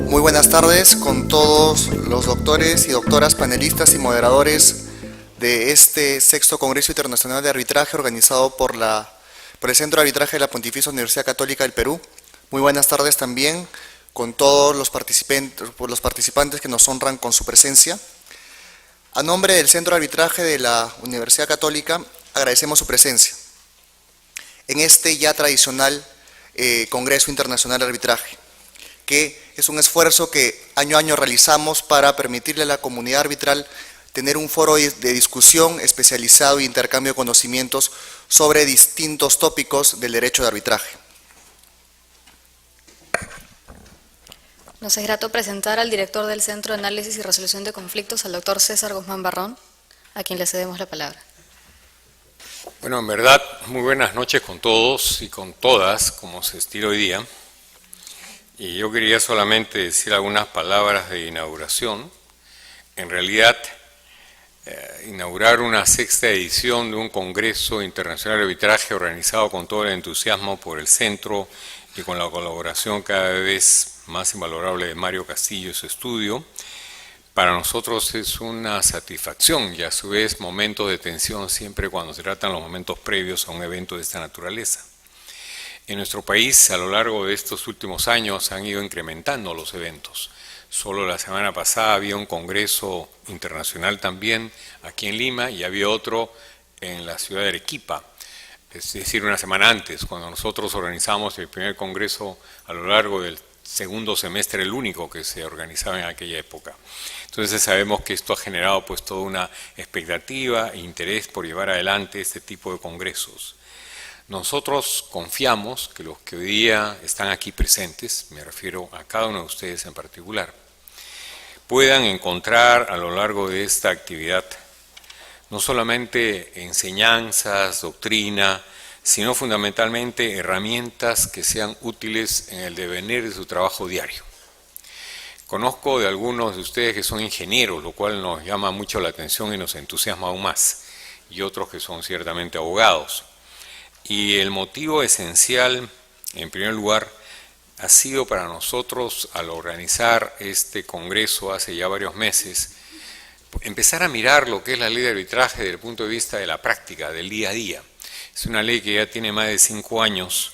Muy buenas tardes con todos los doctores y doctoras panelistas y moderadores de este sexto Congreso Internacional de Arbitraje organizado por el Centro de Arbitraje de la Pontificia Universidad Católica del Perú. Muy buenas tardes también con todos los participantes que nos honran con su presencia. A nombre del Centro de Arbitraje de la Universidad Católica agradecemos su presencia en este ya tradicional Congreso Internacional de Arbitraje, que es un esfuerzo que año a año realizamos para permitirle a la comunidad arbitral tener un foro de discusión especializado e intercambio de conocimientos sobre distintos tópicos del derecho de arbitraje. Nos es grato presentar al director del Centro de Análisis y Resolución de Conflictos, al doctor César Guzmán Barrón, a quien le cedemos la palabra. Bueno, en verdad, muy buenas noches con todos y con todas, como se estila hoy día. Y yo quería solamente decir algunas palabras de inauguración. En realidad, inaugurar una sexta edición de un Congreso Internacional de Arbitraje organizado con todo el entusiasmo por el Centro y con la colaboración cada vez más invalorable de Mario Castillo y su estudio, para nosotros es una satisfacción y a su vez momentos de tensión siempre cuando se tratan los momentos previos a un evento de esta naturaleza. En nuestro país, a lo largo de estos últimos años, han ido incrementando los eventos. Solo la semana pasada había un congreso internacional también aquí en Lima y había otro en la ciudad de Arequipa, es decir, una semana antes, cuando nosotros organizamos el primer congreso a lo largo del segundo semestre, el único que se organizaba en aquella época. Entonces sabemos que esto ha generado pues toda una expectativa e interés por llevar adelante este tipo de congresos. Nosotros confiamos que los que hoy día están aquí presentes, me refiero a cada uno de ustedes en particular, puedan encontrar a lo largo de esta actividad no solamente enseñanzas, doctrina, sino fundamentalmente herramientas que sean útiles en el devenir de su trabajo diario. Conozco de algunos de ustedes que son ingenieros, lo cual nos llama mucho la atención y nos entusiasma aún más, y otros que son ciertamente abogados. Y el motivo esencial, en primer lugar, ha sido para nosotros, al organizar este congreso hace ya varios meses, empezar a mirar lo que es la ley de arbitraje desde el punto de vista de la práctica, del día a día. Es una ley que ya tiene más de 5 años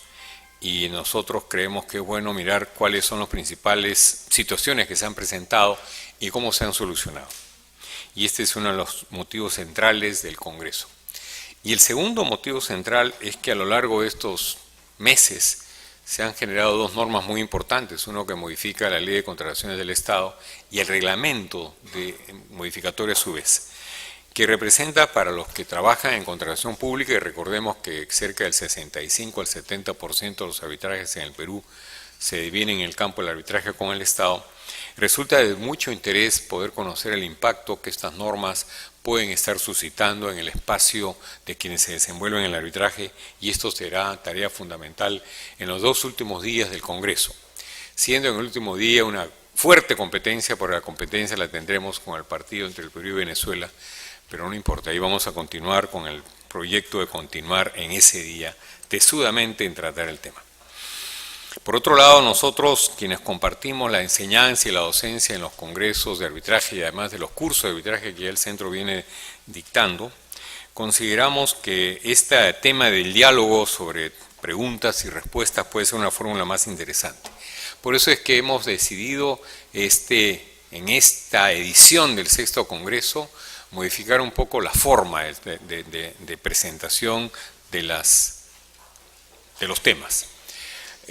y nosotros creemos que es bueno mirar cuáles son las principales situaciones que se han presentado y cómo se han solucionado. Y este es uno de los motivos centrales del Congreso. Y el segundo motivo central es que a lo largo de estos meses se han generado dos normas muy importantes, uno que modifica la Ley de Contrataciones del Estado y el reglamento de modificatorio a su vez, que representa para los que trabajan en contratación pública, y recordemos que cerca del 65 al 70% de los arbitrajes en el Perú se vienen en el campo del arbitraje con el Estado, resulta de mucho interés poder conocer el impacto que estas normas pueden estar suscitando en el espacio de quienes se desenvuelven en el arbitraje, y esto será tarea fundamental en los 2 últimos días del Congreso, siendo en el último día una fuerte competencia, porque la competencia la tendremos con el partido entre el Perú y Venezuela, pero no importa, ahí vamos a continuar con el proyecto de continuar en ese día tesudamente en tratar el tema. Por otro lado, nosotros, quienes compartimos la enseñanza y la docencia en los congresos de arbitraje y además de los cursos de arbitraje que ya el centro viene dictando, consideramos que este tema del diálogo sobre preguntas y respuestas puede ser una fórmula más interesante. Por eso es que hemos decidido en esta edición del sexto congreso modificar un poco la forma de presentación de los temas.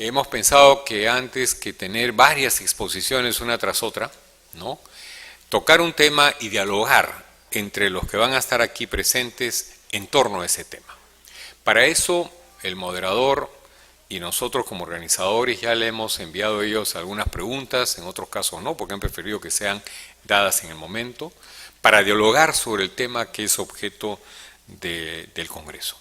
Hemos pensado que antes que tener varias exposiciones una tras otra, ¿no?, tocar un tema y dialogar entre los que van a estar aquí presentes en torno a ese tema. Para eso, el moderador y nosotros como organizadores ya le hemos enviado a ellos algunas preguntas, en otros casos no, porque han preferido que sean dadas en el momento, para dialogar sobre el tema que es objeto del Congreso.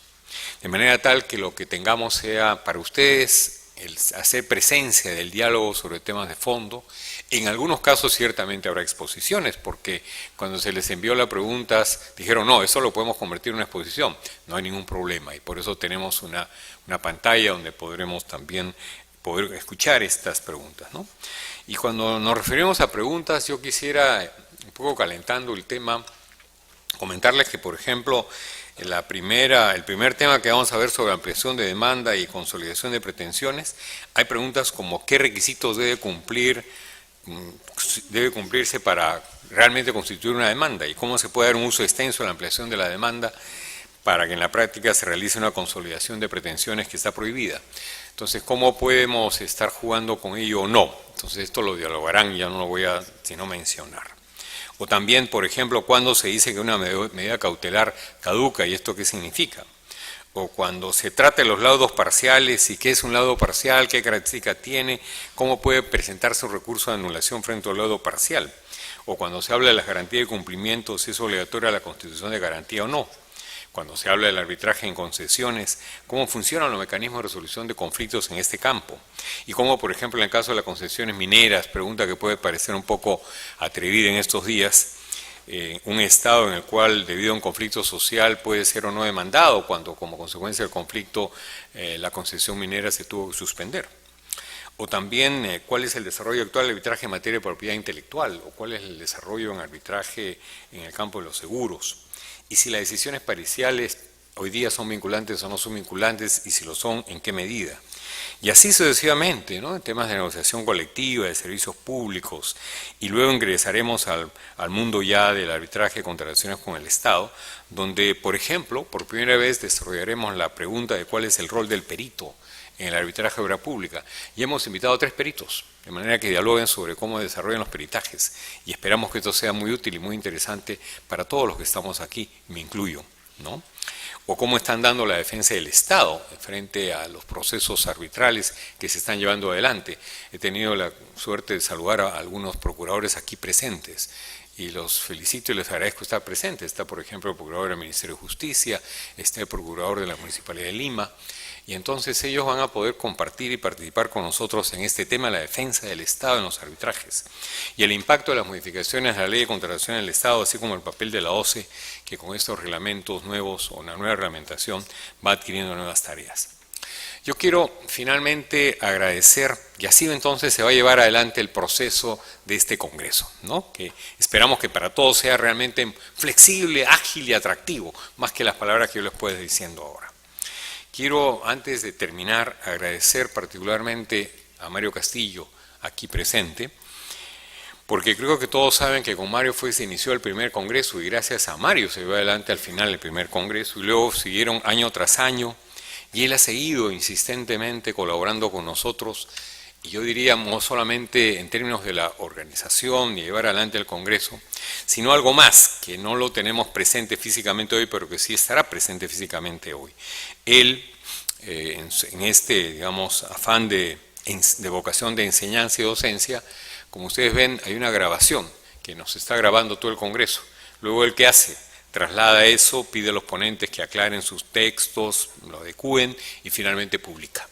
De manera tal que lo que tengamos sea para ustedes el hacer presencia del diálogo sobre temas de fondo. En algunos casos ciertamente habrá exposiciones, porque cuando se les envió las preguntas dijeron, no, eso lo podemos convertir en una exposición. No hay ningún problema, y por eso tenemos una pantalla donde podremos también poder escuchar estas preguntas, ¿no? Y cuando nos referimos a preguntas, yo quisiera, un poco calentando el tema, comentarles que, por ejemplo, el primer tema que vamos a ver sobre ampliación de demanda y consolidación de pretensiones, hay preguntas como qué requisitos debe cumplirse para realmente constituir una demanda y cómo se puede dar un uso extenso de la ampliación de la demanda para que en la práctica se realice una consolidación de pretensiones que está prohibida. Entonces, ¿cómo podemos estar jugando con ello o no? Entonces, esto lo dialogarán y ya no lo voy a sino mencionar. O también, por ejemplo, cuando se dice que una medida cautelar caduca, ¿y esto qué significa? O cuando se trata de los laudos parciales, y qué es un laudo parcial, qué característica tiene, cómo puede presentarse un recurso de anulación frente al laudo parcial. O cuando se habla de las garantías de cumplimiento, si es obligatoria la constitución de garantía o no. Cuando se habla del arbitraje en concesiones, cómo funcionan los mecanismos de resolución de conflictos en este campo. Y cómo, por ejemplo, en el caso de las concesiones mineras, pregunta que puede parecer un poco atrevida en estos días, un estado en el cual, debido a un conflicto social, puede ser o no demandado, cuando como consecuencia del conflicto la concesión minera se tuvo que suspender. O también, cuál es el desarrollo actual del arbitraje en materia de propiedad intelectual, o cuál es el desarrollo en arbitraje en el campo de los seguros. Y si las decisiones parciales hoy día son vinculantes o no son vinculantes, y si lo son, ¿en qué medida? Y así sucesivamente, ¿no? En temas de negociación colectiva, de servicios públicos, y luego ingresaremos al mundo ya del arbitraje contra relaciones con el Estado, donde, por ejemplo, por primera vez desarrollaremos la pregunta de cuál es el rol del perito en el arbitraje de obra pública. Y hemos invitado a 3 peritos, de manera que dialoguen sobre cómo desarrollan los peritajes, y esperamos que esto sea muy útil y muy interesante para todos los que estamos aquí, me incluyo, ¿no? O cómo están dando la defensa del Estado frente a los procesos arbitrales que se están llevando adelante. He tenido la suerte de saludar a algunos procuradores aquí presentes, y los felicito y les agradezco estar presentes. Está, por ejemplo, el procurador del Ministerio de Justicia, está el procurador de la Municipalidad de Lima, y entonces ellos van a poder compartir y participar con nosotros en este tema, la defensa del Estado en los arbitrajes, y el impacto de las modificaciones a la Ley de Contratación del Estado, así como el papel de la OCE, que con estos reglamentos nuevos o una nueva reglamentación va adquiriendo nuevas tareas. Yo quiero finalmente agradecer, y así entonces se va a llevar adelante el proceso de este Congreso, ¿no? Que esperamos que para todos sea realmente flexible, ágil y atractivo, más que las palabras que yo les puedo ir diciendo ahora. Quiero, antes de terminar, agradecer particularmente a Mario Castillo, aquí presente, porque creo que todos saben que con Mario se inició el primer Congreso, y gracias a Mario se llevó adelante al final el primer Congreso, y luego siguieron año tras año, y él ha seguido insistentemente colaborando con nosotros, y yo diría no solamente en términos de la organización y llevar adelante el Congreso, sino algo más, que no lo tenemos presente físicamente hoy, pero que sí estará presente físicamente hoy. Él, en este, digamos, afán de vocación de enseñanza y docencia, como ustedes ven, hay una grabación que nos está grabando todo el Congreso. Luego, ¿él qué hace? Traslada eso, pide a los ponentes que aclaren sus textos, lo adecúen y finalmente publica.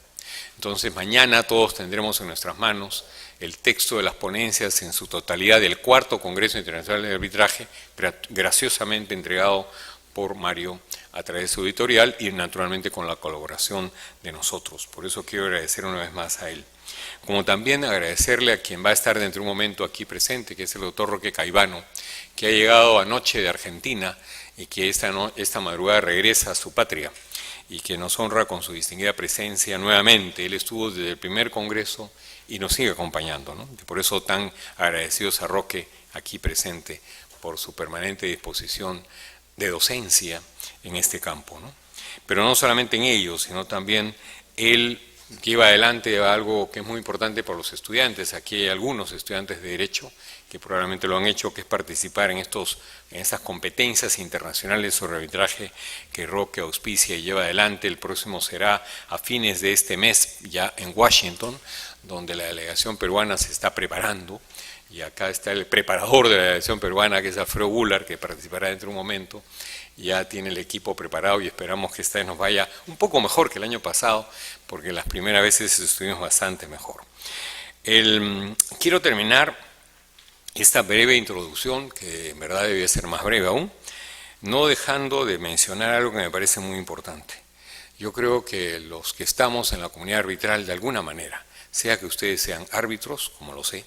Entonces, mañana todos tendremos en nuestras manos el texto de las ponencias en su totalidad del 4º Congreso Internacional de Arbitraje, graciosamente entregado por Mario a través de su editorial y naturalmente con la colaboración de nosotros. Por eso quiero agradecer una vez más a él. Como también agradecerle a quien va a estar dentro de un momento aquí presente, que es el doctor Roque Caivano, que ha llegado anoche de Argentina y que esta madrugada regresa a su patria y que nos honra con su distinguida presencia nuevamente. Él estuvo desde el primer Congreso y nos sigue acompañando, ¿no? Y por eso tan agradecidos a Roque aquí presente por su permanente disposición de docencia en este campo, ¿no? Pero no solamente en ello, sino también él lleva adelante algo que es muy importante para los estudiantes. Aquí hay algunos estudiantes de Derecho que probablemente lo han hecho, que es participar en estas competencias internacionales sobre arbitraje que Roque auspicia y lleva adelante. El próximo será a fines de este mes, ya en Washington, donde la delegación peruana se está preparando. Y acá está el preparador de la delegación peruana, que es Alfredo Gular, que participará dentro de un momento. Ya tiene el equipo preparado y esperamos que esta vez nos vaya un poco mejor que el año pasado, porque las primeras veces estuvimos bastante mejor. Quiero terminar esta breve introducción, que en verdad debía ser más breve aún, no dejando de mencionar algo que me parece muy importante. Yo creo que los que estamos en la comunidad arbitral, de alguna manera, sea que ustedes sean árbitros, como lo sé,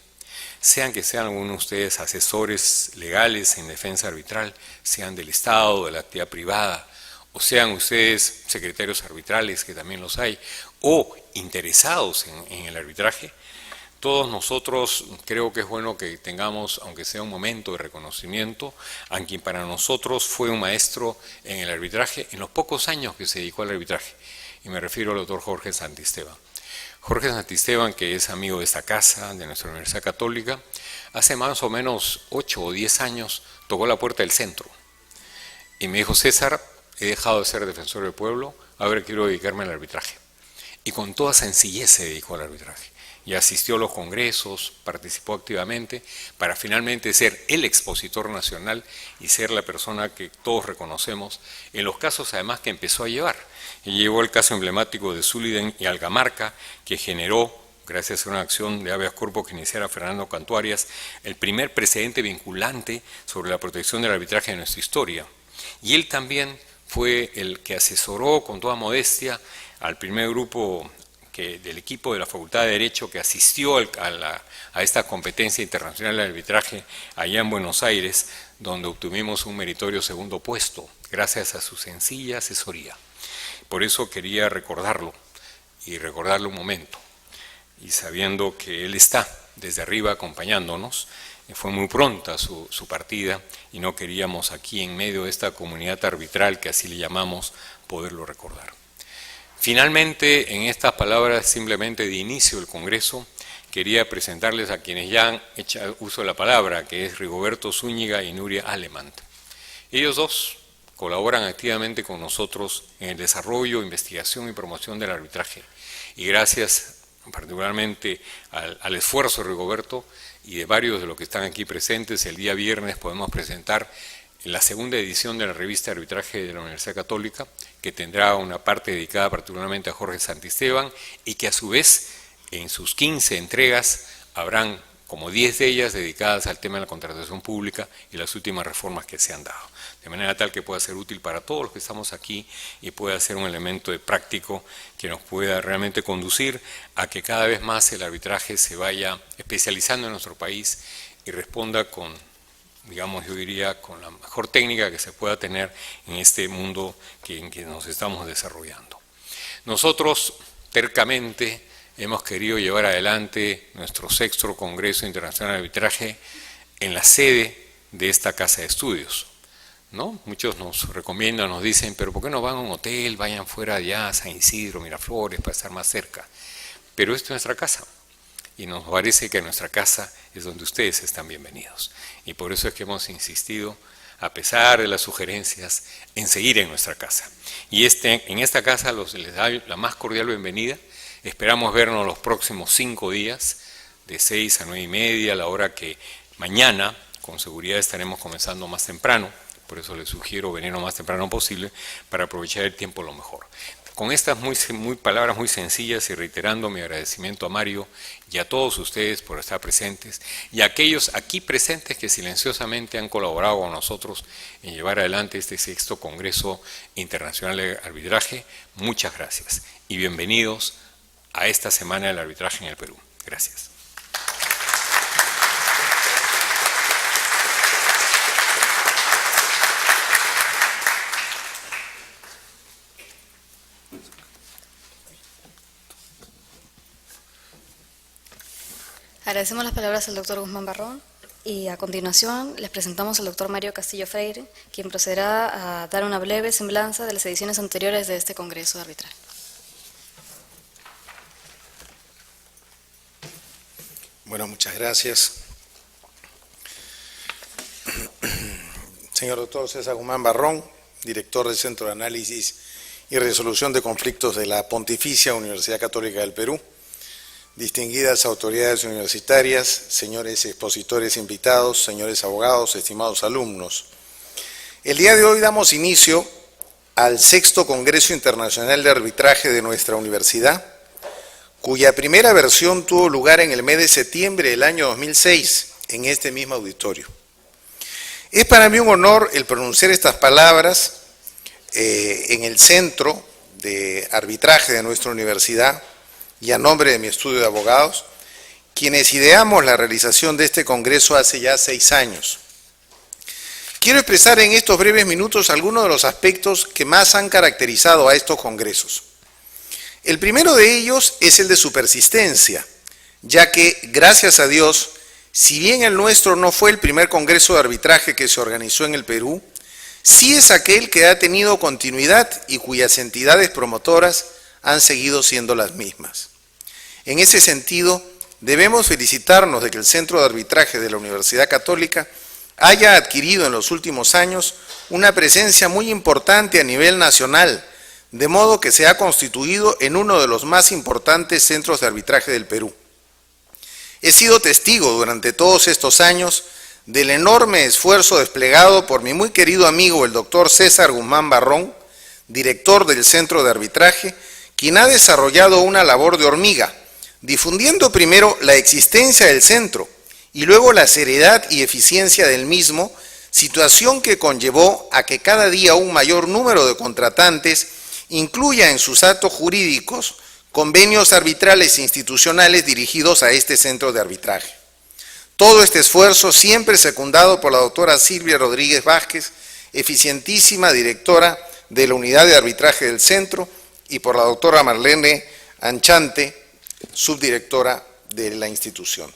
sean que sean algunos de ustedes asesores legales en defensa arbitral, sean del Estado, de la actividad privada, o sean ustedes secretarios arbitrales, que también los hay, o interesados en el arbitraje, todos nosotros creo que es bueno que tengamos, aunque sea un momento de reconocimiento, a quien para nosotros fue un maestro en el arbitraje en los pocos años que se dedicó al arbitraje, y me refiero al doctor Jorge Santisteban. Jorge Santisteban, que es amigo de esta casa, de nuestra Universidad Católica, hace más o menos 8 o 10 años tocó la puerta del centro y me dijo: César, he dejado de ser defensor del pueblo, ahora quiero dedicarme al arbitraje. Y con toda sencillez se dedicó al arbitraje y asistió a los congresos, participó activamente para finalmente ser el expositor nacional y ser la persona que todos reconocemos en los casos además que empezó a llevar. Y llevó el caso emblemático de Zuliden y Algamarca, que generó, gracias a una acción de habeas corpus que iniciara Fernando Cantuarias, el primer precedente vinculante sobre la protección del arbitraje de nuestra historia. Y él también fue el que asesoró con toda modestia al primer grupo del equipo de la Facultad de Derecho que asistió a esta competencia internacional de arbitraje allá en Buenos Aires, donde obtuvimos un meritorio segundo puesto, gracias a su sencilla asesoría. Por eso quería recordarlo, y recordarlo un momento, y sabiendo que él está desde arriba acompañándonos. Fue muy pronta su partida, y no queríamos aquí en medio de esta comunidad arbitral, que así le llamamos, poderlo recordar. Finalmente, en estas palabras simplemente de inicio del Congreso, quería presentarles a quienes ya han hecho uso de la palabra, que es Rigoberto Zúñiga y Nuria Alemant. Ellos dos colaboran activamente con nosotros en el desarrollo, investigación y promoción del arbitraje. Y gracias particularmente al esfuerzo de Rigoberto y de varios de los que están aquí presentes, el día viernes podemos presentar la segunda edición de la revista Arbitraje de la Universidad Católica, que tendrá una parte dedicada particularmente a Jorge Santisteban y que a su vez en sus 15 entregas habrán como 10 de ellas dedicadas al tema de la contratación pública y las últimas reformas que se han dado. De manera tal que pueda ser útil para todos los que estamos aquí y pueda ser un elemento práctico que nos pueda realmente conducir a que cada vez más el arbitraje se vaya especializando en nuestro país y responda con, digamos, yo diría, con la mejor técnica que se pueda tener en este mundo en que nos estamos desarrollando. Nosotros, tercamente, hemos querido llevar adelante nuestro 6º Congreso Internacional de Arbitraje en la sede de esta casa de estudios, ¿no? Muchos nos recomiendan, nos dicen, pero ¿por qué no van a un hotel, vayan fuera allá a San Isidro, Miraflores, para estar más cerca? Pero esta es nuestra casa. Y nos parece que nuestra casa es donde ustedes están bienvenidos. Y por eso es que hemos insistido, a pesar de las sugerencias, en seguir en nuestra casa. Y en esta casa les da la más cordial bienvenida. Esperamos vernos los próximos 5 días, de 6 a 9:30, a la hora que mañana, con seguridad, estaremos comenzando más temprano. Por eso les sugiero venir lo más temprano posible para aprovechar el tiempo lo mejor. Con estas palabras muy sencillas y reiterando mi agradecimiento a Mario y a todos ustedes por estar presentes y a aquellos aquí presentes que silenciosamente han colaborado con nosotros en llevar adelante este 6º Congreso Internacional de Arbitraje, muchas gracias y bienvenidos a esta Semana del Arbitraje en el Perú. Gracias. Agradecemos las palabras al doctor Guzmán Barrón y a continuación les presentamos al doctor Mario Castillo Freire, quien procederá a dar una breve semblanza de las ediciones anteriores de este Congreso de Arbitraje. Bueno, muchas gracias. Señor doctor César Guzmán Barrón, director del Centro de Análisis y Resolución de Conflictos de la Pontificia Universidad Católica del Perú, distinguidas autoridades universitarias, señores expositores invitados, señores abogados, estimados alumnos. El día de hoy damos inicio al 6º Congreso Internacional de Arbitraje de nuestra universidad, cuya primera versión tuvo lugar en el mes de septiembre del año 2006, en este mismo auditorio. Es para mí un honor el pronunciar estas palabras en el Centro de Arbitraje de nuestra universidad y a nombre de mi estudio de abogados, quienes ideamos la realización de este congreso hace ya 6 años. Quiero expresar en estos breves minutos algunos de los aspectos que más han caracterizado a estos congresos. El primero de ellos es el de su persistencia, ya que, gracias a Dios, si bien el nuestro no fue el primer congreso de arbitraje que se organizó en el Perú, sí es aquel que ha tenido continuidad y cuyas entidades promotoras han seguido siendo las mismas. En ese sentido, debemos felicitarnos de que el Centro de Arbitraje de la Universidad Católica haya adquirido en los últimos años una presencia muy importante a nivel nacional, de modo que se ha constituido en uno de los más importantes centros de arbitraje del Perú. He sido testigo durante todos estos años del enorme esfuerzo desplegado por mi muy querido amigo el doctor César Guzmán Barrón, director del Centro de Arbitraje, quien ha desarrollado una labor de hormiga, difundiendo primero la existencia del centro y luego la seriedad y eficiencia del mismo, situación que conllevó a que cada día un mayor número de contratantes incluya en sus actos jurídicos convenios arbitrales e institucionales dirigidos a este centro de arbitraje. Todo este esfuerzo siempre secundado por la doctora Silvia Rodríguez Vázquez, eficientísima directora de la unidad de arbitraje del centro, y por la doctora Marlene Anchante, subdirectora de la institución.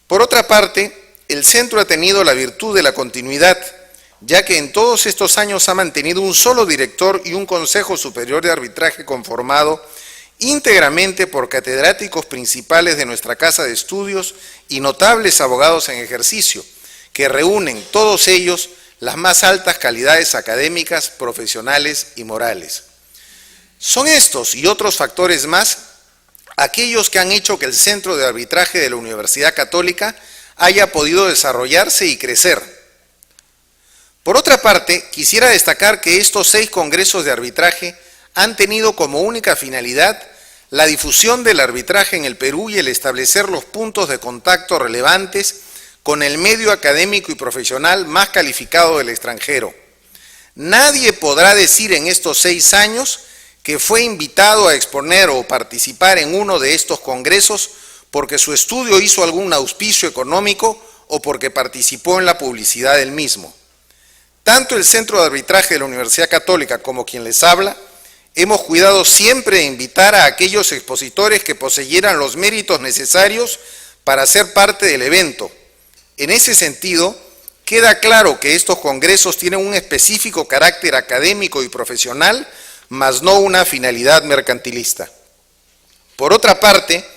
Por otra parte, el centro ha tenido la virtud de la continuidad, ya que en todos estos años ha mantenido un solo director y un Consejo Superior de Arbitraje conformado íntegramente por catedráticos principales de nuestra casa de estudios y notables abogados en ejercicio, que reúnen todos ellos las más altas calidades académicas, profesionales y morales. Son estos y otros factores más aquellos que han hecho que el Centro de Arbitraje de la Universidad Católica haya podido desarrollarse y crecer. Por otra parte, quisiera destacar que estos 6 congresos de arbitraje han tenido como única finalidad la difusión del arbitraje en el Perú y el establecer los puntos de contacto relevantes con el medio académico y profesional más calificado del extranjero. Nadie podrá decir en estos 6 años que fue invitado a exponer o participar en uno de estos congresos porque su estudio hizo algún auspicio económico o porque participó en la publicidad del mismo. Tanto el Centro de Arbitraje de la Universidad Católica como quien les habla, hemos cuidado siempre de invitar a aquellos expositores que poseyeran los méritos necesarios para ser parte del evento. En ese sentido, queda claro que estos congresos tienen un específico carácter académico y profesional, mas no una finalidad mercantilista. Por otra parte,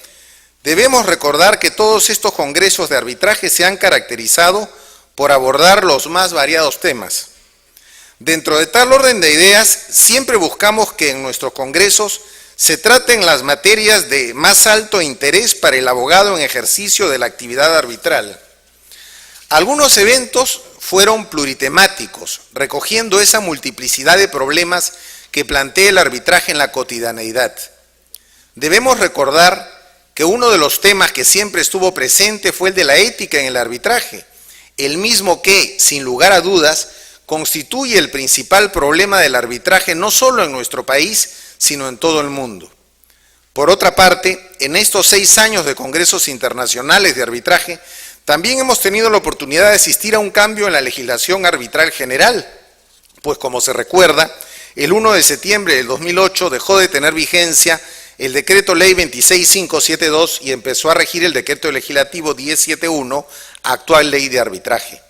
debemos recordar que todos estos congresos de arbitraje se han caracterizado por abordar los más variados temas. Dentro de tal orden de ideas, siempre buscamos que en nuestros congresos se traten las materias de más alto interés para el abogado en ejercicio de la actividad arbitral. Algunos eventos fueron pluritemáticos, recogiendo esa multiplicidad de problemas que plantea el arbitraje en la cotidianeidad. Debemos recordar que uno de los temas que siempre estuvo presente fue el de la ética en el arbitraje, el mismo que, sin lugar a dudas, constituye el principal problema del arbitraje no solo en nuestro país, sino en todo el mundo. Por otra parte, en estos 6 años de congresos internacionales de arbitraje, también hemos tenido la oportunidad de asistir a un cambio en la legislación arbitral general, pues como se recuerda, el 1 de septiembre del 2008 dejó de tener vigencia el decreto ley 26572 y empezó a regir el decreto legislativo 1071, actual ley de arbitraje.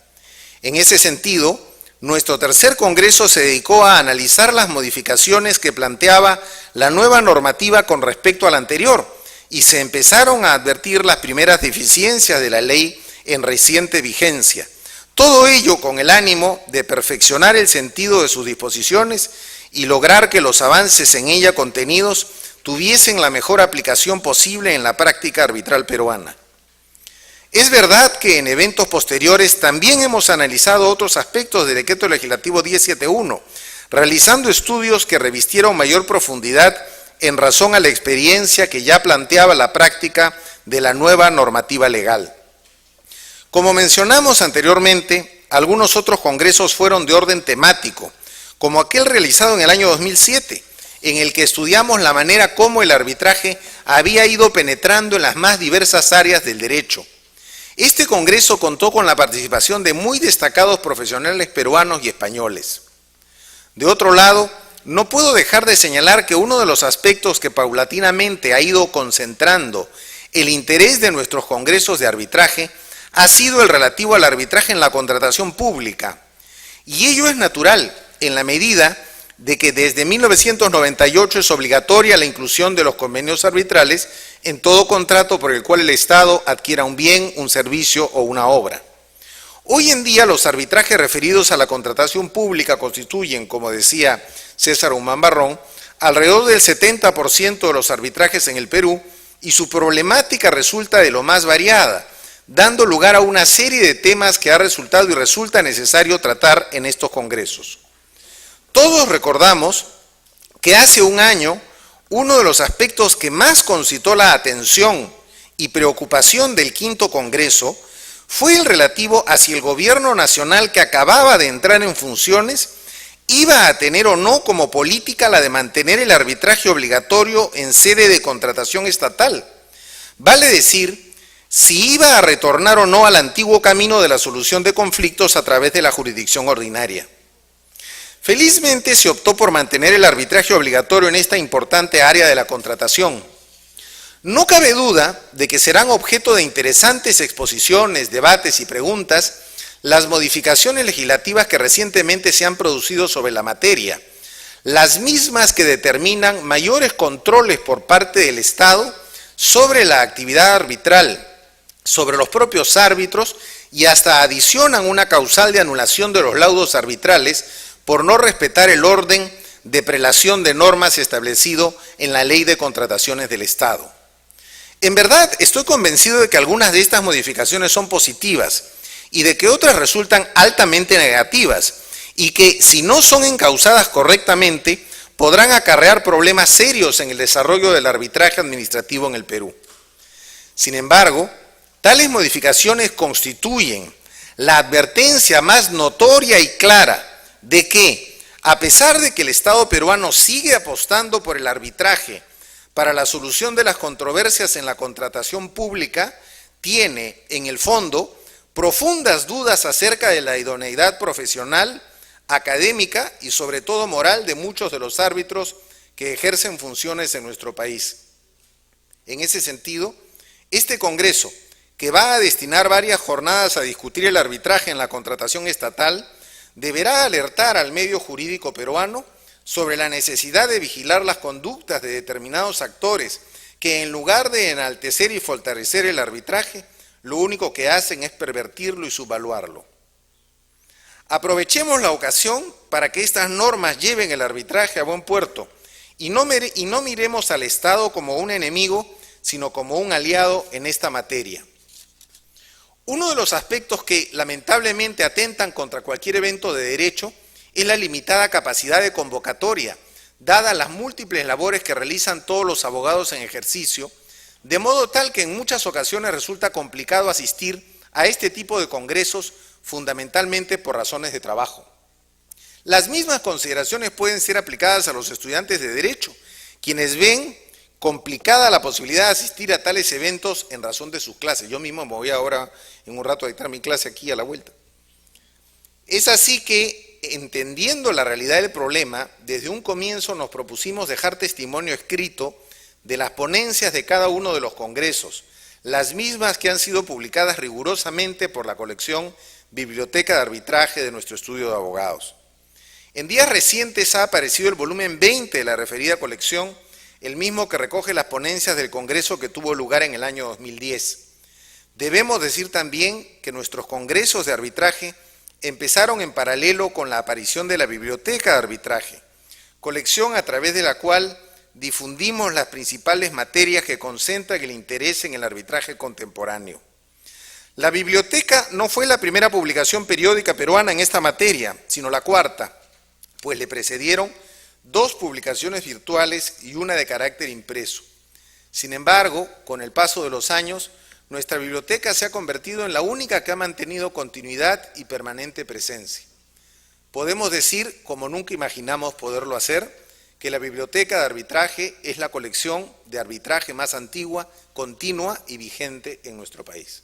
En ese sentido, nuestro tercer congreso se dedicó a analizar las modificaciones que planteaba la nueva normativa con respecto a la anterior y se empezaron a advertir las primeras deficiencias de la ley en reciente vigencia. Todo ello con el ánimo de perfeccionar el sentido de sus disposiciones y lograr que los avances en ella contenidos tuviesen la mejor aplicación posible en la práctica arbitral peruana. Es verdad que en eventos posteriores también hemos analizado otros aspectos del Decreto Legislativo 1071, realizando estudios que revistieron mayor profundidad en razón a la experiencia que ya planteaba la práctica de la nueva normativa legal. Como mencionamos anteriormente, algunos otros congresos fueron de orden temático, como aquel realizado en el año 2007, en el que estudiamos la manera como el arbitraje había ido penetrando en las más diversas áreas del derecho. Este congreso contó con la participación de muy destacados profesionales peruanos y españoles. De otro lado, no puedo dejar de señalar que uno de los aspectos que paulatinamente ha ido concentrando el interés de nuestros congresos de arbitraje ha sido el relativo al arbitraje en la contratación pública. Y ello es natural, en la medida de que desde 1998 es obligatoria la inclusión de los convenios arbitrales en todo contrato por el cual el Estado adquiera un bien, un servicio o una obra. Hoy en día los arbitrajes referidos a la contratación pública constituyen, como decía César Guzmán Barrón, alrededor del 70% de los arbitrajes en el Perú, y su problemática resulta de lo más variada, dando lugar a una serie de temas que ha resultado y resulta necesario tratar en estos congresos. Todos recordamos que hace un año uno de los aspectos que más concitó la atención y preocupación del quinto Congreso fue el relativo a si el gobierno nacional que acababa de entrar en funciones iba a tener o no como política la de mantener el arbitraje obligatorio en sede de contratación estatal. Vale decir, si iba a retornar o no al antiguo camino de la solución de conflictos a través de la jurisdicción ordinaria. Felizmente se optó por mantener el arbitraje obligatorio en esta importante área de la contratación. No cabe duda de que serán objeto de interesantes exposiciones, debates y preguntas las modificaciones legislativas que recientemente se han producido sobre la materia, las mismas que determinan mayores controles por parte del Estado sobre la actividad arbitral, sobre los propios árbitros y hasta adicionan una causal de anulación de los laudos arbitrales por no respetar el orden de prelación de normas establecido en la Ley de Contrataciones del Estado. En verdad, estoy convencido de que algunas de estas modificaciones son positivas y de que otras resultan altamente negativas y que, si no son encauzadas correctamente, podrán acarrear problemas serios en el desarrollo del arbitraje administrativo en el Perú. Sin embargo, tales modificaciones constituyen la advertencia más notoria y clara de que, a pesar de que el Estado peruano sigue apostando por el arbitraje para la solución de las controversias en la contratación pública, tiene, en el fondo, profundas dudas acerca de la idoneidad profesional, académica y sobre todo moral de muchos de los árbitros que ejercen funciones en nuestro país. En ese sentido, este Congreso, que va a destinar varias jornadas a discutir el arbitraje en la contratación estatal, deberá alertar al medio jurídico peruano sobre la necesidad de vigilar las conductas de determinados actores que, en lugar de enaltecer y fortalecer el arbitraje, lo único que hacen es pervertirlo y subvaluarlo. Aprovechemos la ocasión para que estas normas lleven el arbitraje a buen puerto y no miremos al Estado como un enemigo, sino como un aliado en esta materia. Uno de los aspectos que lamentablemente atentan contra cualquier evento de derecho es la limitada capacidad de convocatoria, dadas las múltiples labores que realizan todos los abogados en ejercicio, de modo tal que en muchas ocasiones resulta complicado asistir a este tipo de congresos, fundamentalmente por razones de trabajo. Las mismas consideraciones pueden ser aplicadas a los estudiantes de Derecho, quienes ven complicada la posibilidad de asistir a tales eventos en razón de sus clases. Yo mismo me voy ahora en un rato a dictar mi clase aquí a la vuelta. Es así que, entendiendo la realidad del problema, desde un comienzo nos propusimos dejar testimonio escrito de las ponencias de cada uno de los congresos, las mismas que han sido publicadas rigurosamente por la colección Biblioteca de Arbitraje de nuestro estudio de abogados. En días recientes ha aparecido el volumen 20 de la referida colección, el mismo que recoge las ponencias del Congreso que tuvo lugar en el año 2010. Debemos decir también que nuestros congresos de arbitraje empezaron en paralelo con la aparición de la Biblioteca de Arbitraje, colección a través de la cual difundimos las principales materias que concentran el interés en el arbitraje contemporáneo. La biblioteca no fue la primera publicación periódica peruana en esta materia, sino la cuarta, pues le precedieron 2 publicaciones virtuales y una de carácter impreso. Sin embargo, con el paso de los años, nuestra biblioteca se ha convertido en la única que ha mantenido continuidad y permanente presencia. Podemos decir, como nunca imaginamos poderlo hacer, que la Biblioteca de Arbitraje es la colección de arbitraje más antigua, continua y vigente en nuestro país.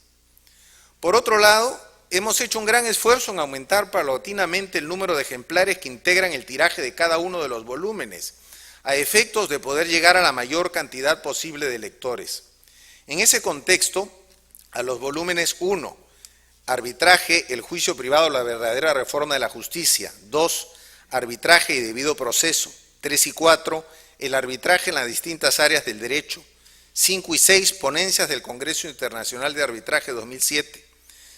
Por otro lado, hemos hecho un gran esfuerzo en aumentar paulatinamente el número de ejemplares que integran el tiraje de cada uno de los volúmenes, a efectos de poder llegar a la mayor cantidad posible de lectores. En ese contexto, a los volúmenes 1, Arbitraje, el juicio privado, la verdadera reforma de la justicia; 2, Arbitraje y debido proceso; 3 y 4, el arbitraje en las distintas áreas del derecho; 5 y 6, ponencias del Congreso Internacional de Arbitraje 2007;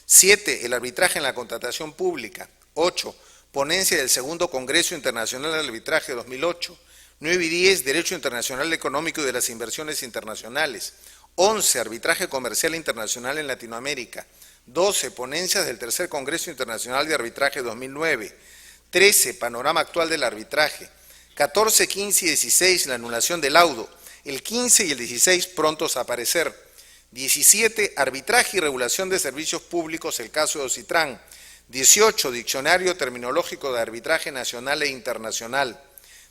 7, el arbitraje en la contratación pública; 8, ponencia del Segundo Congreso Internacional de Arbitraje 2008; 9 y 10, Derecho Internacional Económico y de las Inversiones Internacionales; 11, Arbitraje Comercial Internacional en Latinoamérica; 12, ponencias del Tercer Congreso Internacional de Arbitraje 2009; 13, Panorama Actual del Arbitraje; 14, 15 y 16, la anulación del laudo; el 15 y el 16, prontos a aparecer; 17, Arbitraje y regulación de servicios públicos, el caso de Ocitran; 18, Diccionario Terminológico de Arbitraje Nacional e Internacional;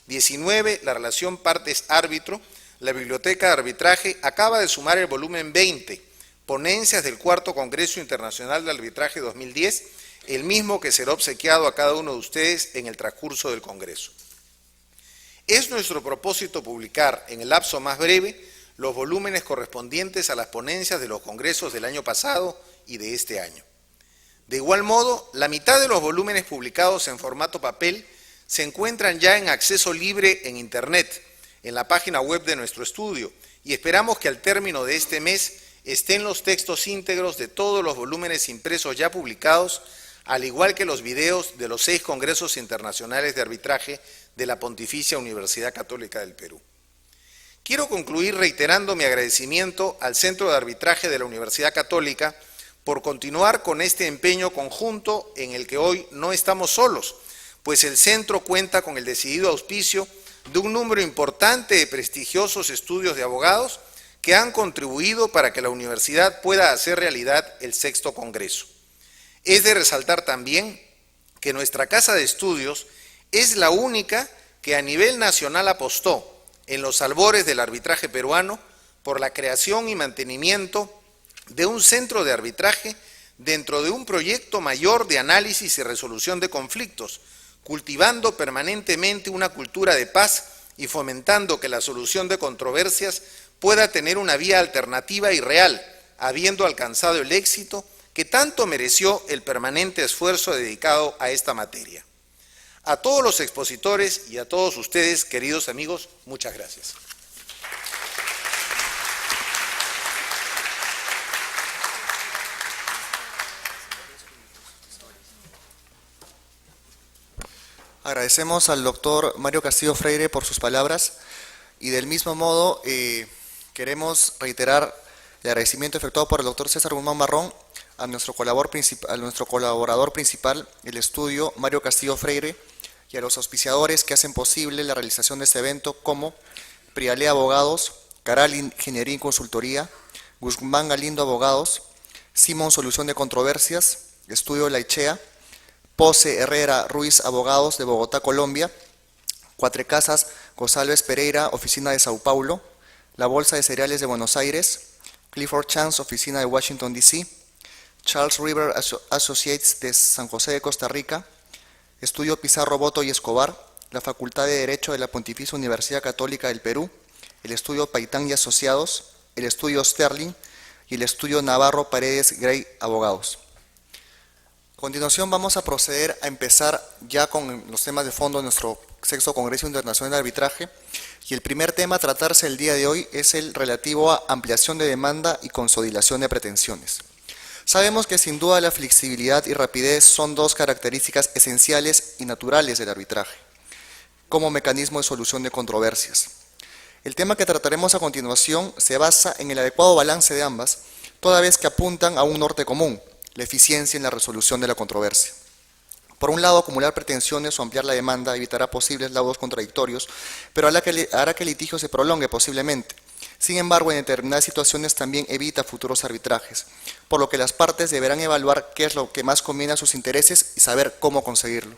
19, la relación partes-árbitro. La Biblioteca de Arbitraje acaba de sumar el volumen 20, ponencias del Cuarto Congreso Internacional de Arbitraje 2010, el mismo que será obsequiado a cada uno de ustedes en el transcurso del Congreso. Es nuestro propósito publicar en el lapso más breve los volúmenes correspondientes a las ponencias de los congresos del año pasado y de este año. De igual modo, la mitad de los volúmenes publicados en formato papel se encuentran ya en acceso libre en Internet, en la página web de nuestro estudio, y esperamos que al término de este mes estén los textos íntegros de todos los volúmenes impresos ya publicados, al igual que los videos de los 6 congresos internacionales de arbitraje de la Pontificia Universidad Católica del Perú. Quiero concluir reiterando mi agradecimiento al Centro de Arbitraje de la Universidad Católica por continuar con este empeño conjunto en el que hoy no estamos solos, pues el centro cuenta con el decidido auspicio de un número importante de prestigiosos estudios de abogados que han contribuido para que la universidad pueda hacer realidad el 6º Congreso. Es de resaltar también que nuestra casa de estudios es la única que a nivel nacional apostó, en los albores del arbitraje peruano, por la creación y mantenimiento de un centro de arbitraje dentro de un proyecto mayor de análisis y resolución de conflictos, cultivando permanentemente una cultura de paz y fomentando que la solución de controversias pueda tener una vía alternativa y real, habiendo alcanzado el éxito que tanto mereció el permanente esfuerzo dedicado a esta materia. A todos los expositores y a todos ustedes, queridos amigos, muchas gracias. Agradecemos al doctor Mario Castillo Freire por sus palabras y del mismo modo queremos reiterar el agradecimiento efectuado por el doctor César Guzmán Barrón a nuestro colaborador principal, el estudio Mario Castillo Freire, y a los auspiciadores que hacen posible la realización de este evento como Prialea Abogados, Caral Ingeniería y Consultoría, Guzmán Galindo Abogados, Simón Solución de Controversias, Estudio Laichea, Pose Herrera Ruiz Abogados de Bogotá, Colombia, Cuatro Casas González Pereira, Oficina de Sao Paulo, la Bolsa de Cereales de Buenos Aires, Clifford Chance, Oficina de Washington, D.C., Charles River Associates de San José de Costa Rica, Estudio Pizarro Boto y Escobar, la Facultad de Derecho de la Pontificia Universidad Católica del Perú, el Estudio Paitán y Asociados, el Estudio Sterling y el Estudio Navarro Paredes Gray Abogados. A continuación vamos a proceder a empezar ya con los temas de fondo de nuestro 6º Congreso Internacional de Arbitraje. Y el primer tema a tratarse el día de hoy es el relativo a ampliación de demanda y consolidación de pretensiones. Sabemos que sin duda la flexibilidad y rapidez son dos características esenciales y naturales del arbitraje, como mecanismo de solución de controversias. El tema que trataremos a continuación se basa en el adecuado balance de ambas, toda vez que apuntan a un norte común, la eficiencia en la resolución de la controversia. Por un lado, acumular pretensiones o ampliar la demanda evitará posibles laudos contradictorios, pero hará que el litigio se prolongue posiblemente. Sin embargo, en determinadas situaciones también evita futuros arbitrajes, por lo que las partes deberán evaluar qué es lo que más conviene a sus intereses y saber cómo conseguirlo.